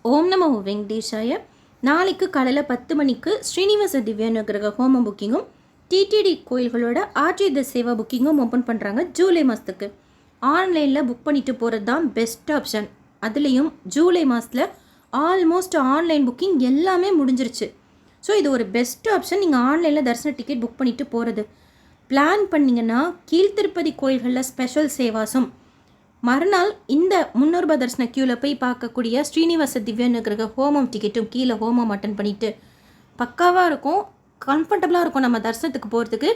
ஓம் நமோ வெங்கடேஷாய. நாளைக்கு காலையில் 10 மணிக்கு ஸ்ரீனிவாச திவ்யானுகிரக ஹோமம் புக்கிங்கும் டிடிடி கோயில்களோட ஆர்ஜித சேவா புக்கிங்கும் ஓப்பன் பண்ணுறாங்க ஜூலை மாதத்துக்கு. ஆன்லைனில் புக் பண்ணிட்டு போகிறது தான் பெஸ்ட் ஆப்ஷன். அதுலேயும் ஜூலை மாதத்தில் ஆல்மோஸ்ட் ஆன்லைன் புக்கிங் எல்லாமே முடிஞ்சிருச்சு. ஸோ இது ஒரு பெஸ்ட் ஆப்ஷன். நீங்கள் ஆன்லைனில் தரிசன டிக்கெட் புக் பண்ணிவிட்டு போகிறது பிளான் பண்ணிங்கன்னா கீழ்த்திருப்பதி கோயில்களில் ஸ்பெஷல் சேவாசம், மறுநாள் இந்த 300 ரூபாய் தரிசன க்யூவில் போய் பார்க்கக்கூடிய ஸ்ரீனிவாச திவ்யானுகிரக ஹோமம் டிக்கெட்டும் கீழே ஹோமம் அட்டன் பண்ணிவிட்டு பக்காவாக இருக்கும், கம்ஃபர்டபுளாக இருக்கும். நம்ம தரிசனத்துக்கு போகிறதுக்கு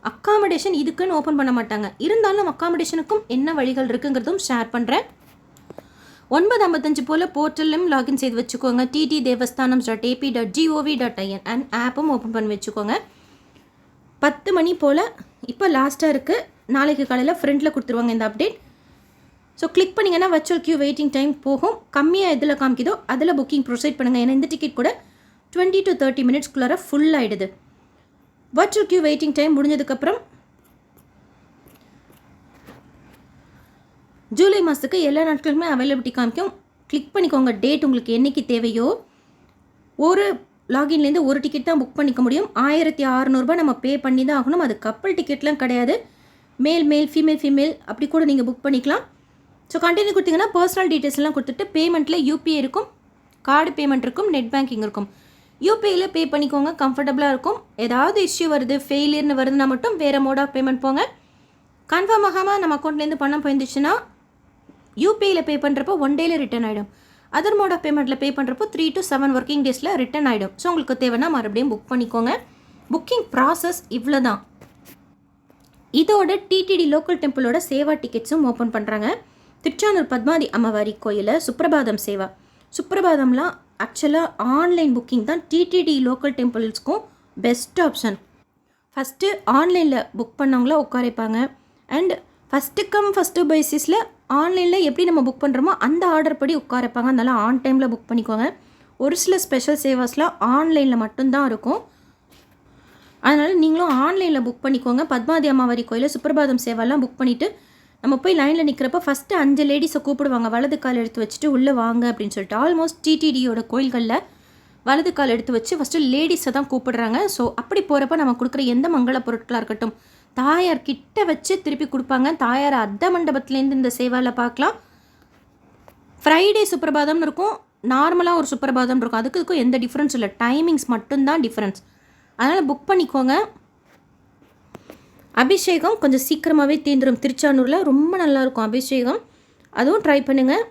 அக்காமடேஷன் இதுக்குன்னு ஓப்பன் பண்ண மாட்டாங்க. இருந்தாலும் அக்காமடேஷனுக்கும் என்ன வழிகள் இருக்குங்கிறதும் ஷேர் பண்ணுறேன். 9:55 போல் போர்ட்டலும் லாகின் செய்து வச்சுக்கோங்க. ttdevastanam.ap.gov.in அண்ட் ஆப்பும் ஓப்பன் பண்ணி வச்சுக்கோங்க. 10 மணி போல் இப்போ லாஸ்ட்டாக இருக்குது. நாளைக்கு காலையில் ஃப்ரெண்டில் கொடுத்துருவாங்க இந்த அப்டேட். ஸோ கிளிக் பண்ணிங்கன்னா வர்ச்சுவல் க்யூ வெயிட்டிங் டைம் போகும். கம்மியாக எதில் காமிக்குதோ அதில் புக்கிங் ப்ரொசீட் பண்ணுங்கள். ஏன்னா இந்த டிக்கெட் கூட 20 to 30 மினிட்ஸ்க்குள்ளார ஃபுல் ஆகிடுது. வர்ச்சுவல் க்யூ வெயிட்டிங் டைம் முடிஞ்சதுக்கப்புறம் ஜூலை மாதத்துக்கு எல்லா நாட்களுமே அவைலபிலிட்டி காமிக்கும். கிளிக் பண்ணிக்கோங்க. டேட் உங்களுக்கு என்றைக்கு தேவையோ. ஒரு லாகின்லேருந்து ஒரு டிக்கெட் தான் புக் பண்ணிக்க முடியும். 1600 நம்ம பே பண்ணி தான் ஆகணும். அது கப்பல் டிக்கெட்லாம் கிடையாது. மேல் ஃபீமேல் அப்படி கூட நீங்கள் புக் பண்ணிக்கலாம். ஸோ கண்டினியூ கொடுத்தீங்கன்னா பர்சனல் டீட்டெயில்ஸ்லாம் கொடுத்துட்டு பேமெண்ட்டில் யூபிஐ இருக்கும், கார்டு பேமெண்ட் இருக்கும், நெட் பேங்கிங் இருக்கும். யூபிஐயில் பே பண்ணிக்கோங்க, கம்ஃபர்டபுளாக இருக்கும். ஏதாவது இஷ்யூ வருது, ஃபெயிலியர்னு வருதுன்னா மட்டும் வேறு மோட் ஆஃப் பேமெண்ட் போங்க. கன்ஃபார்ம் ஆகாமல் நம்ம அக்கௌண்ட்லேருந்து பணம் போயிருந்துச்சுன்னா யூபிஐயில் பே பண்ணுறப்போ 1 டேயில் ரிட்டர்ன் ஆகிடும். அதர் மோட் ஆஃப் பேமெண்ட்டில் பே பண்ணுறப்போ 3 to 7 ஒர்க்கிங் டேஸில் ரிட்டர்ன் ஆகிடும். ஸோ உங்களுக்கு தேவைன்னா மறுபடியும் புக் பண்ணிக்கோங்க. புக்கிங் ப்ராசஸ் இவ்வளோ தான். இதோட டிடிடி லோக்கல் டெம்பிளோட சேவா டிக்கெட்ஸும் ஓப்பன் பண்ணுறாங்க. திருச்சானூர் பத்மாதி அம்மவாரி கோயிலில் சுப்ரபாதம் சேவா. சுப்ரபாதம்லாம் ஆக்சுவலாக ஆன்லைன் புக்கிங் தான் டிடிடி லோக்கல் டெம்பிள்ஸ்க்கும் பெஸ்ட் ஆப்ஷன். ஃபஸ்ட்டு ஆன்லைனில் புக் பண்ணவங்கள உட்காரைப்பாங்க. அண்ட் ஃபஸ்ட்டு கம் ஃபஸ்ட்டு பேசிஸில் ஆன்லைனில் எப்படி நம்ம புக் பண்ணுறோமோ அந்த ஆர்டர் படி உட்காரைப்பாங்க. அதனால் ஆன் டைமில் புக் பண்ணிக்கோங்க. ஒரு சில ஸ்பெஷல் சேவாஸ்லாம் ஆன்லைனில் மட்டும்தான் இருக்கும். அதனால் நீங்களும் ஆன்லைனில் புக் பண்ணிக்கோங்க. பத்மாதி அம்மாவாரி கோயிலில் சுப்ரபாதம் சேவாலாம் புக் பண்ணிவிட்டு நம்ம போய் லைனில் நிற்கிறப்ப ஃபஸ்ட்டு 5 லேடிஸை கூப்பிடுவாங்க. வலது கால் எடுத்து வச்சுட்டு உள்ளே வாங்க அப்படின்னு சொல்லிட்டு. ஆல்மோஸ்ட் டிடிடியோட கோயில்களில் வலது கால் எடுத்து வச்சு ஃபஸ்ட்டு லேடிஸை தான் கூப்பிடுறாங்க. ஸோ அப்படி போகிறப்ப நம்ம கொடுக்குற எந்த மங்கள பொருட்களாக இருக்கட்டும் தாயார் கிட்ட வச்சு திருப்பி கொடுப்பாங்க. தாயார் அர்த்த மண்டபத்துலேருந்து இந்த சேவாவில் பார்க்கலாம். ஃப்ரைடே சுப்ரபாதம்னு இருக்கும், நார்மலாக ஒரு சுப்ரபாதம் இருக்கும். அதுக்கும் எந்த டிஃப்ரென்ஸ் இல்லை, டைமிங்ஸ் மட்டும்தான் டிஃப்ரென்ஸ். அதனால் புக் பண்ணிக்கோங்க. அபிஷேகம் கொஞ்சம் சீக்கிரமாகவே தீந்துடும். திருச்சானூரில் ரொம்ப நல்லாயிருக்கும் அபிஷேகம், அதுவும் ட்ரை பண்ணுங்கள்.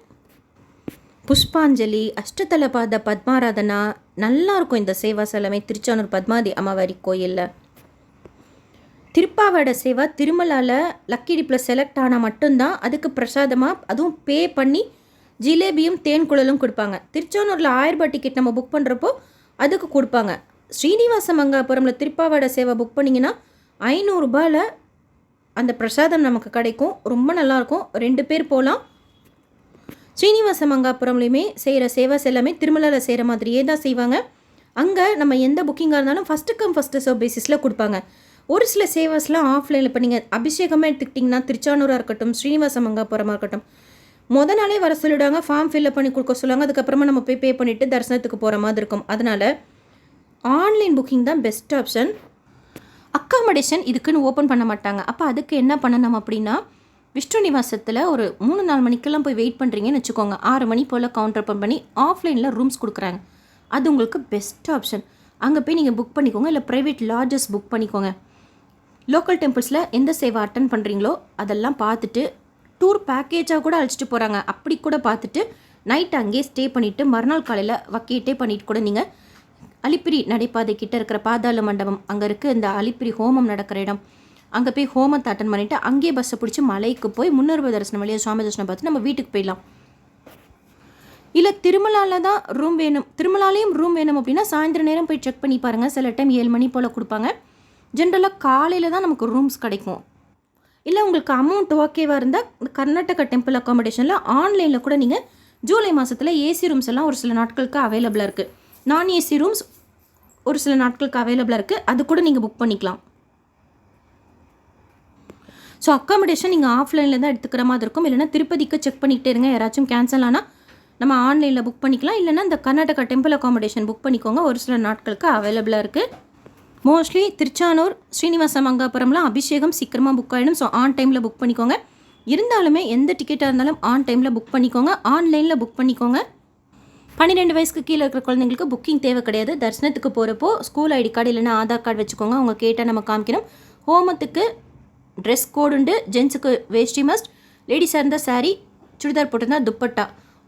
புஷ்பாஞ்சலி, அஷ்டதலபாத பத்மாராதனா நல்லாயிருக்கும் இந்த சேவாஸ் எல்லாமே திருச்சானூர் பத்மாதி அம்மாவாரி கோயிலில். திருப்பாவாடை சேவா திருமலாவில் லக்கி டிப்பில் செலக்ட் ஆனால் மட்டும்தான் அதுக்கு பிரசாதமாக, அதுவும் பே பண்ணி ஜிலேபியும் தேன் குழலும் கொடுப்பாங்க. திருச்சானூரில் 1000 ரூபாய் டிக்கெட் நம்ம புக் பண்ணுறப்போ அதுக்கு கொடுப்பாங்க. ஸ்ரீனிவாச மங்காபுரமில் திருப்பாவாடை சேவா புக் பண்ணிங்கன்னா 500 ரூபாயில் அந்த பிரசாதம் நமக்கு கிடைக்கும். ரொம்ப நல்லாயிருக்கும். 2 பேர் போகலாம். ஸ்ரீனிவாச மங்காபுரம்லையுமே செய்கிற சேவாஸ் எல்லாமே திருமலாவில் செய்கிற மாதிரியே தான் செய்வாங்க. அங்கே நம்ம எந்த புக்கிங்காக இருந்தாலும் ஃபஸ்ட்டு கம் ஃபஸ்ட்டு சர்வ் பேசிஸில் கொடுப்பாங்க. ஒரு சில சேவாஸ்லாம் ஆஃப்லைனில். இப்போ நீங்கள் அபிஷேகமாக எடுத்துக்கிட்டிங்கன்னா திருச்சானூராக இருக்கட்டும், ஸ்ரீனிவாச மங்காபுரமாக இருக்கட்டும், நாளே வர சொல்லிவிடுவாங்க, ஃபார்ம் ஃபில்அப் பண்ணி கொடுக்க சொல்லுவாங்க. அதுக்கப்புறமா நம்ம போய் பே பண்ணிவிட்டு தரிசனத்துக்கு போகிற மாதிரி இருக்கும். அதனால் ஆன்லைன் புக்கிங் தான் பெஸ்ட் ஆப்ஷன். அக்காமடேஷன் இதுக்குன்னு ஓப்பன் பண்ண மாட்டாங்க. அப்போ அதுக்கு என்ன பண்ணணும் அப்படின்னா, விஷ்ணு நிவாசத்தில் ஒரு 3-4 மணிக்கெல்லாம் போய் வெயிட் பண்ணுறீங்கன்னு வச்சுக்கோங்க. 6 மணி போல் கவுண்டர் ஓப்பன் பண்ணி ஆஃப்லைனில் ரூம்ஸ் கொடுக்குறாங்க. அது உங்களுக்கு பெஸ்ட் ஆப்ஷன். அங்கே போய் நீங்கள் புக் பண்ணிக்கோங்க. இல்லை ப்ரைவேட் லாட்ஜஸ் புக் பண்ணிக்கோங்க. லோக்கல் டெம்பிள்ஸில் எந்த சேவை அட்டன் பண்ணுறீங்களோ அதெல்லாம் பார்த்துட்டு டூர் பேக்கேஜாக கூட அழைச்சிட்டு போகிறாங்க. அப்படி கூட பார்த்துட்டு நைட் அங்கேயே ஸ்டே பண்ணிவிட்டு மறுநாள் காலையில் வக்கேட்டே பண்ணிவிட்டு கூட நீங்கள் அலிப்பிரி நடைபாதை கிட்ட இருக்கிற பாதாள மண்டபம், அங்கே இருக்குது இந்த அலிப்பிரி ஹோமம் நடக்கிற இடம், அங்கே போய் ஹோமத்தை அட்டன் பண்ணிவிட்டு அங்கேயே பஸ்ஸை பிடிச்சி மலைக்கு போய் 300 ரூபாய் தரிசனம் வழியாக சுவாமி தரிசனம் பார்த்து நம்ம வீட்டுக்கு போயிடலாம். இல்லை திருமலாவில் தான் ரூம் வேணும், திருமலாலையும் ரூம் வேணும் அப்படின்னா சாயந்தர நேரம் போய் செக் பண்ணி பாருங்கள். சில டைம் 7 மணி போல் கொடுப்பாங்க. ஜென்ரலாக காலையில் தான் நமக்கு ரூம்ஸ் கிடைக்கும். இல்லை உங்களுக்கு அமௌண்ட் ஓகேவாக இருந்தால் கர்நாடகா டெம்பிள் அக்காமடேஷனில் ஆன்லைனில் கூட நீங்கள் ஜூலை மாதத்தில் ஏசி ரூம்ஸ் எல்லாம் ஒரு சில நாட்களுக்கு அவைலபிளாக இருக்குது. நான் ஏசி ரூம்ஸ் ஒரு சில நாட்களுக்கு அவைலபிளாக இருக்குது. அது கூட நீங்கள் புக் பண்ணிக்கலாம். ஸோ அக்காமடேஷன் நீங்கள் ஆஃப்லைனில் தான் எடுத்துக்கிற மாதிரி இருக்கும். இல்லைனா திருப்பதிக்கு செக் பண்ணிக்கிட்டே இருங்க. யாராச்சும் கேன்சல் ஆனால் நம்ம ஆன்லைனில் புக் பண்ணிக்கலாம். இல்லைனா இந்த கர்நாடகா டெம்பிள் அகாமடேஷன் புக் பண்ணிக்கோங்க. ஒரு சில நாட்களுக்கு அவைலபிளாக இருக்குது. மோஸ்ட்லி திருச்சானூர், ஸ்ரீனிவாச மங்காபுரம்லாம் அபிஷேகம் சீக்கிரமாக புக் ஆகிடும். ஸோ ஆன் டைமில் புக் பண்ணிக்கோங்க. இருந்தாலுமே எந்த டிக்கெட்டாக இருந்தாலும் ஆன் டைமில் புக் பண்ணிக்கோங்க. ஆன்லைனில் புக் பண்ணிக்கோங்க. 12 வயசுக்கு கீழே இருக்கிற குழந்தைங்களுக்கு புக்கிங் தேவை கிடையாது. தரிசனத்துக்கு போகிறப்போ ஸ்கூல் ஐடி கார்டு இல்லைனா ஆதார் கார்டு வச்சுக்கோங்க. அவங்க கேட்டால் நம்ம காமிக்கணும். ஹோமத்துக்கு ட்ரெஸ் கோடு உண்டு. ஜென்ஸுக்கு வேஷ்டி மஸ்ட், லேடிஸாக இருந்தால் சாரீ, சுடிதார் போட்டிருந்தால் துப்பட்டா.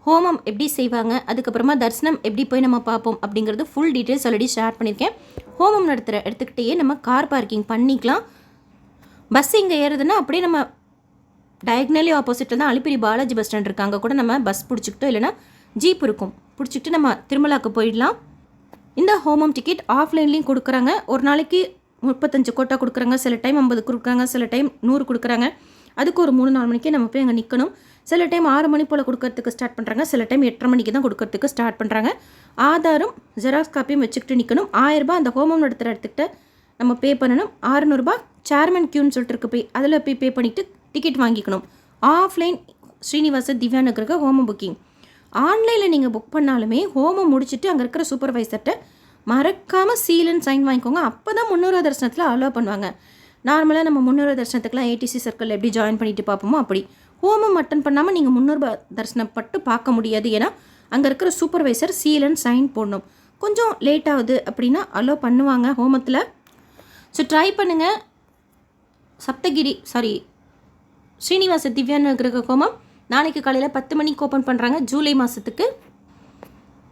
ஹோமம் எப்படி செய்வாங்க, அதுக்கப்புறமா தரிசனம் எப்படி போய் நம்ம பார்ப்போம் அப்படிங்கிறது ஃபுல் டீட்டெயில்ஸ் ஆல்ரெடி ஷேர் பண்ணியிருக்கேன். ஹோமம் நடத்துகிற எடுத்துக்கிட்டே நம்ம கார் பார்க்கிங் பண்ணிக்கலாம். பஸ் இங்கே ஏறுதுன்னா அப்படியே நம்ம டயக்னலி ஆப்போசிட்டில் தான் அலிப்பிரி பாலாஜி பஸ் ஸ்டாண்ட் இருக்குது. அங்கே கூட நம்ம பஸ் பிடிச்சிக்கிட்டோ இல்லைனா ஜீப் இருக்கும், பிடிச்சிக்கிட்டு நம்ம திருமலாக்கு போயிடலாம். இந்த ஹோமம் டிக்கெட் ஆஃப்லைன்லேயும் கொடுக்குறாங்க. ஒரு நாளைக்கு 35 கோட்டா கொடுக்குறாங்க, சில டைம் 50 கொடுக்குறாங்க, சில டைம் 100 கொடுக்குறாங்க. அதுக்கு ஒரு 3-4 மணிக்கே நம்ம போய் அங்கே நிற்கணும். சில டைம் 6 மணி போல் கொடுக்கறதுக்கு ஸ்டார்ட் பண்ணுறாங்க, சில டைம் 8:30 மணிக்கு தான் கொடுக்கறதுக்கு ஸ்டார்ட் பண்ணுறாங்க. ஆதாரும் ஜெராக்ஸ் காப்பியும் வச்சுக்கிட்டு நிற்கணும். 1000 ரூபாய் அந்த ஹோமம் நடத்துகிற இடத்துக்கிட்ட நம்ம பே பண்ணணும். 600 ரூபாய் சேர்மன் கியூன்னு சொல்லிட்டு இருக்கு, போய் அதில் போய் பே பண்ணிவிட்டு டிக்கெட் வாங்கிக்கணும். ஆஃப்லைன் ஸ்ரீனிவாச திவ்யா நகருக்கு ஹோமம் புக்கிங். ஆன்லைனில் நீங்கள் புக் பண்ணாலுமே ஹோமம் முடிச்சுட்டு அங்கே இருக்கிற சூப்பர்வைசர்கிட்ட மறக்காமல் சீல் அண்ட் சைன் வாங்கிக்கோங்க. அப்போ தான் 300 தரிசனத்தில் அலோவ் பண்ணுவாங்க. நார்மலாக நம்ம 300 தரிசனத்துக்குலாம் ஏடிசி சர்க்கிள் எப்படி ஜாயின் பண்ணிட்டு பார்ப்போமோ அப்படி ஹோமம் அட்டன் பண்ணாமல் நீங்கள் 300 தரிசனம் பட்டு பார்க்க முடியாது. ஏன்னா அங்கே இருக்கிற சூப்பர்வைசர் சீல் அண்ட் சைன் போடணும். கொஞ்சம் லேட் ஆகுது அப்படின்னா அலோவ் பண்ணுவாங்க ஹோமத்தில். ஸோ ட்ரை பண்ணுங்கள். ஸ்ரீனிவாச திவ்யா நகர ஹோமம் நாளைக்கு காலையில் 10 மணிக்கு ஓப்பன் பண்ணுறாங்க. ஜூலை மாதத்துக்கு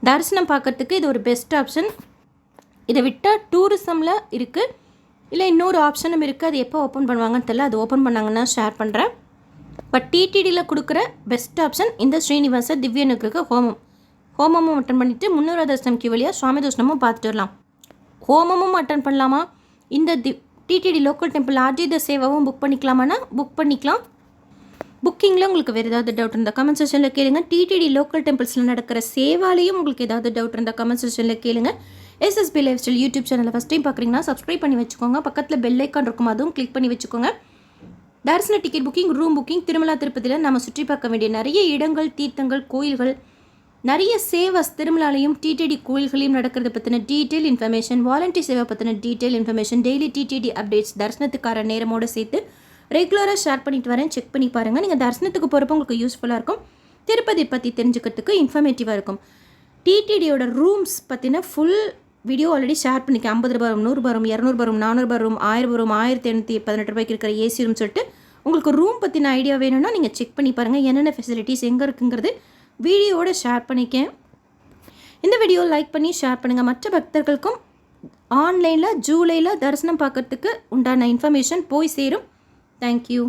தரிசனம் பார்க்குறதுக்கு இது ஒரு பெஸ்ட் ஆப்ஷன். இதை விட்டால் டூரிசமில் இருக்குது, இல்லை இன்னொரு ஆப்ஷனும் இருக்குது. அது எப்போ ஓப்பன் பண்ணுவாங்கன்னு தெரியல. அது ஓப்பன் பண்ணாங்கன்னா ஷேர் பண்ணுறேன். பட் டிடிடியில் கொடுக்குற பெஸ்ட் ஆப்ஷன் இந்த ஸ்ரீனிவாச திவ்ய நகருக்கு ஹோமமும் அட்டன் பண்ணிவிட்டு 300 தரிசனம் கியூ வழியாக சுவாமி தரிசனமும் பார்த்துட்டு வரலாம். ஹோமமும் அட்டன் பண்ணலாமா, இந்த டிடிடி லோக்கல் டெம்பிள் ஆர்ஜித சேவாவும் புக் பண்ணிக்கலாமான்னா புக் பண்ணிக்கலாம். புக்கிங்கில் உங்களுக்கு வேறு ஏதாவது டவுட் இருந்தால் கமெண்ட் செக்ஷனில் கேளுங்க. டிடிடி லோக்கல் டெம்பிள்ஸில் நடக்கிற சேவாலையும் உங்களுக்கு ஏதாவது டவுட் இருந்தால் கமெண்ட் செக்ஷனில் கேளுங்க. எஸ்எஸ்பி லைஃப் ஸ்டைல் யூடியூப் சேனலை ஃபஸ்ட் டைம் பார்க்குறீங்கன்னா சப்ஸ்கிரைப் பண்ணி வச்சுக்கோங்க. பக்கத்தில் பெல் ஐக்கான் இருக்கும், அதுவும் கிளிக் பண்ணி வச்சுக்கோங்க. தரிசன ticket booking, room booking, Tirumala திருப்பதியில் நம்ம சுற்றி பார்க்க வேண்டிய நிறைய இடங்கள், தீர்த்தங்கள், கோயில்கள், நிறைய சேவாஸ் திருமலாலையும் டிடிடி கோயில்களையும் நடக்கிறத பற்றின டீட்டெயில் இன்ஃபர்மேஷன், வாலண்டியர் சேவை பற்றின detail information, daily TTD updates தரிசனத்துக்கார நேரமோடு சேர்த்து ரெகுலராக ஷேர் பண்ணிட்டு வரேன். செக் பண்ணி பாருங்கள். நீங்கள் தரிசனத்துக்கு போகிறப்போ உங்களுக்கு யூஸ்ஃபுல்லாக இருக்கும். திருப்பதி பற்றி தெரிஞ்சுக்கிறதுக்கு இன்ஃபர்மேட்டிவாக இருக்கும். டிடிடியோட ரூம்ஸ் பற்றின ஃபுல் வீடியோ ஆல்ரெடி ஷேர் பண்ணிக்கேன். 50 ரூபாய் ரூம், 100 ரூபாய் ரூம், 200 ரூபாய் ரூம், 400 ரூபாய் ரூம், 1000 ரூம், 1818 ரூபாய்க்கு இருக்கிற ஏசி ரூம் சொல்லிட்டு உங்களுக்கு ரூம் பற்றின ஐடியா வேணும்னா நீங்கள் செக் பண்ணி பாருங்கள். என்னென்ன ஃபெசிலிட்டிஸ் எங்கே இருக்குங்கிறது வீடியோவோட ஷேர் பண்ணிக்கேன். இந்த வீடியோ லைக் பண்ணி ஷேர் பண்ணுங்கள். மற்ற பக்தர்களுக்கும் ஆன்லைனில் ஜூலையில் தரிசனம் பார்க்குறதுக்கு உண்டான இன்ஃபர்மேஷன் போய் சேரும். தேங்க்யூ.